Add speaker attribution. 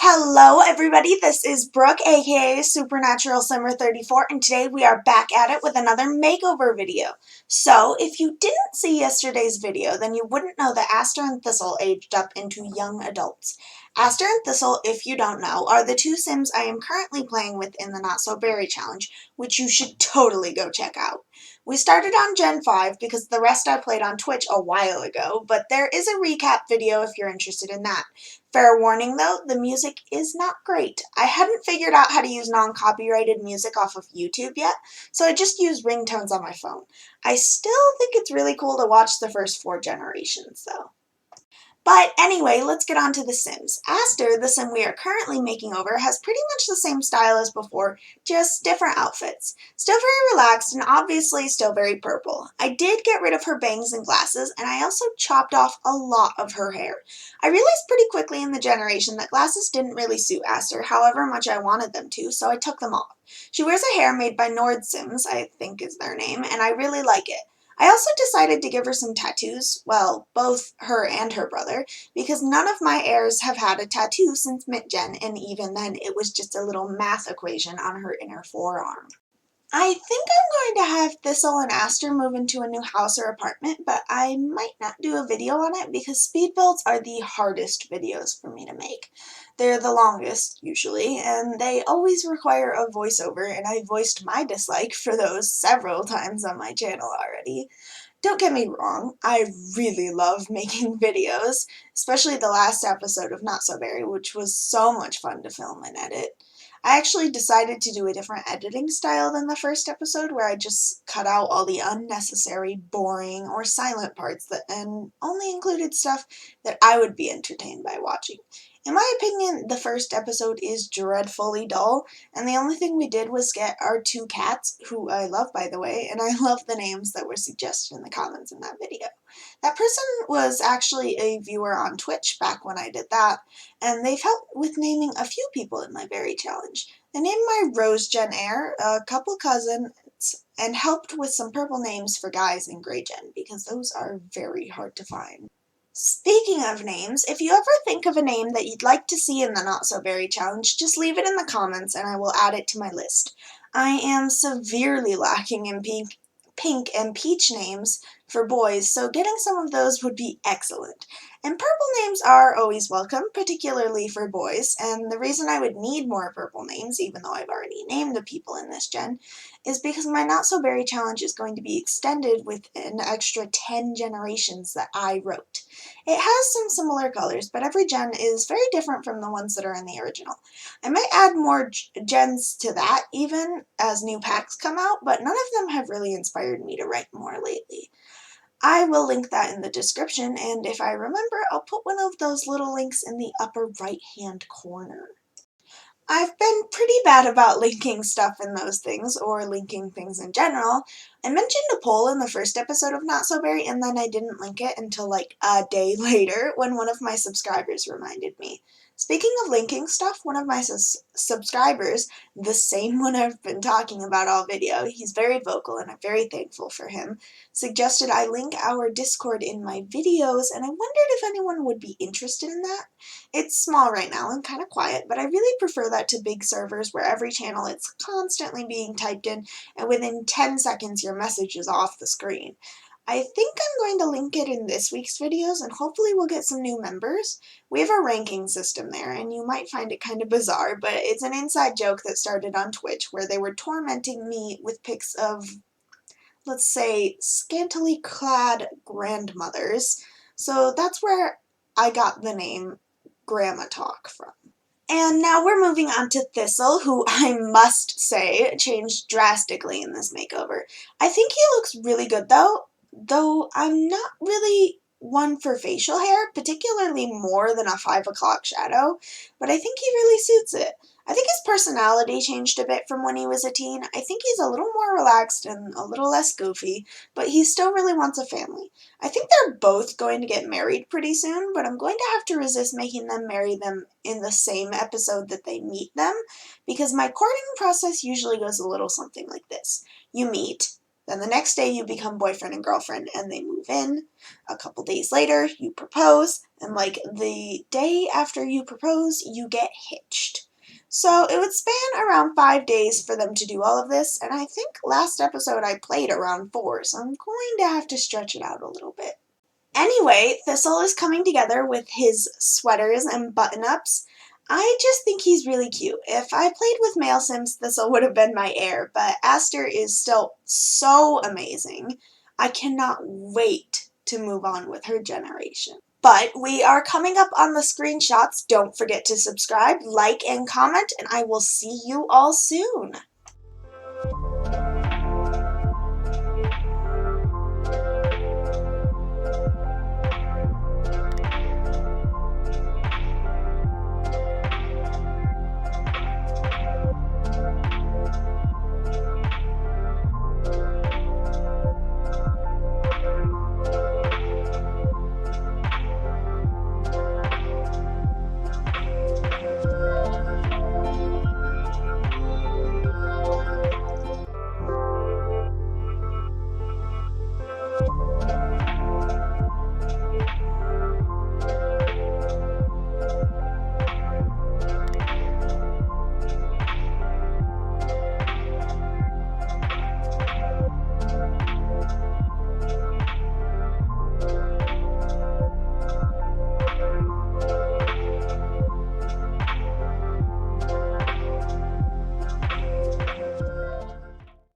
Speaker 1: Hello everybody, this is Brooke aka Supernatural Simmer 34 and today we are back at it with another makeover video. So if you didn't see yesterday's video then you wouldn't know that Aster and Thistle aged up into young adults. Aster and Thistle, if you don't know, are the two Sims I am currently playing with in the Not So Berry challenge, which you should totally go check out. We started on Gen 5 because the rest I played on Twitch a while ago, but there is a recap video if you're interested in that. Fair warning though, the music is not great. I hadn't figured out how to use non-copyrighted music off of YouTube yet, so I just used ringtones on my phone. I still think it's really cool to watch the first 4 generations though. But anyway, let's get on to the Sims. Aster, the Sim we are currently making over, has pretty much the same style as before, just different outfits. Still very relaxed and obviously still very purple. I did get rid of her bangs and glasses, and I also chopped off a lot of her hair. I realized pretty quickly in the generation that glasses didn't really suit Aster, however much I wanted them to, so I took them off. She wears a hair made by Nord Sims, I think is their name, and I really like it. I also decided to give her some tattoos, well, both her and her brother, because none of my heirs have had a tattoo since mid-gen, and even then it was just a little math equation on her inner forearm. I think I'm going to have Thistle and Aster move into a new house or apartment, but I might not do a video on it because speed builds are the hardest videos for me to make. They're the longest, usually, and they always require a voiceover, and I voiced my dislike for those several times on my channel already. Don't get me wrong, I really love making videos, especially the last episode of Not So Berry, which was so much fun to film and edit. I actually decided to do a different editing style than the first episode where I just cut out all the unnecessary, boring, or silent parts and only included stuff that I would be entertained by watching. In my opinion, the first episode is dreadfully dull, and the only thing we did was get our 2 cats, who I love by the way, and I love the names that were suggested in the comments in that video. That person was actually a viewer on Twitch back when I did that, and they've helped with naming a few people in my berry challenge. They named my Rose Gen heir, a couple cousins, and helped with some purple names for guys in Grey Gen, because those are very hard to find. Speaking of names, if you ever think of a name that you'd like to see in the Not So Berry challenge, just leave it in the comments and I will add it to my list. I am severely lacking in pink and peach names for boys, so getting some of those would be excellent. And purple names are always welcome, particularly for boys, and the reason I would need more purple names, even though I've already named the people in this gen, is because my Not So Berry challenge is going to be extended with an extra 10 generations that I wrote. It has some similar colors, but every gen is very different from the ones that are in the original. I might add more gens to that, even as new packs come out, but none of them have really inspired me to write more lately. I will link that in the description, and if I remember, I'll put one of those little links in the upper right-hand corner. I've been pretty bad about linking stuff in those things, or linking things in general. I mentioned a poll in the first episode of Not So Berry, and then I didn't link it until like a day later when one of my subscribers reminded me. Speaking of linking stuff, one of my subscribers, the same one I've been talking about all video, he's very vocal and I'm very thankful for him, suggested I link our Discord in my videos, and I wondered if anyone would be interested in that. It's small right now and kind of quiet, but I really prefer that to big servers where every channel is constantly being typed in and within 10 seconds your message is off the screen. I think I'm going to link it in this week's videos and hopefully we'll get some new members. We have a ranking system there and you might find it kind of bizarre, but it's an inside joke that started on Twitch where they were tormenting me with pics of, let's say, scantily clad grandmothers. So that's where I got the name Grandma Talk from. And now we're moving on to Thistle, who I must say changed drastically in this makeover. I think he looks really good though I'm not really one for facial hair, particularly more than a 5 o'clock shadow, but I think he really suits it. I think his personality changed a bit from when he was a teen. I think he's a little more relaxed and a little less goofy, but he still really wants a family. I think they're both going to get married pretty soon, but I'm going to have to resist making them marry them in the same episode that they meet them, because my courting process usually goes a little something like this. You meet, then the next day you become boyfriend and girlfriend and they move in. A couple days later, you propose. And like the day after you propose, you get hitched. So it would span around 5 days for them to do all of this, and I think last episode I played around 4, so I'm going to have to stretch it out a little bit. Anyway, Thistle is coming together with his sweaters and button-ups. I just think he's really cute. If I played with male Sims, Thistle would have been my heir, but Aster is still so amazing. I cannot wait to move on with her generation. But we are coming up on the screenshots. Don't forget to subscribe, like, and comment, and I will see you all soon.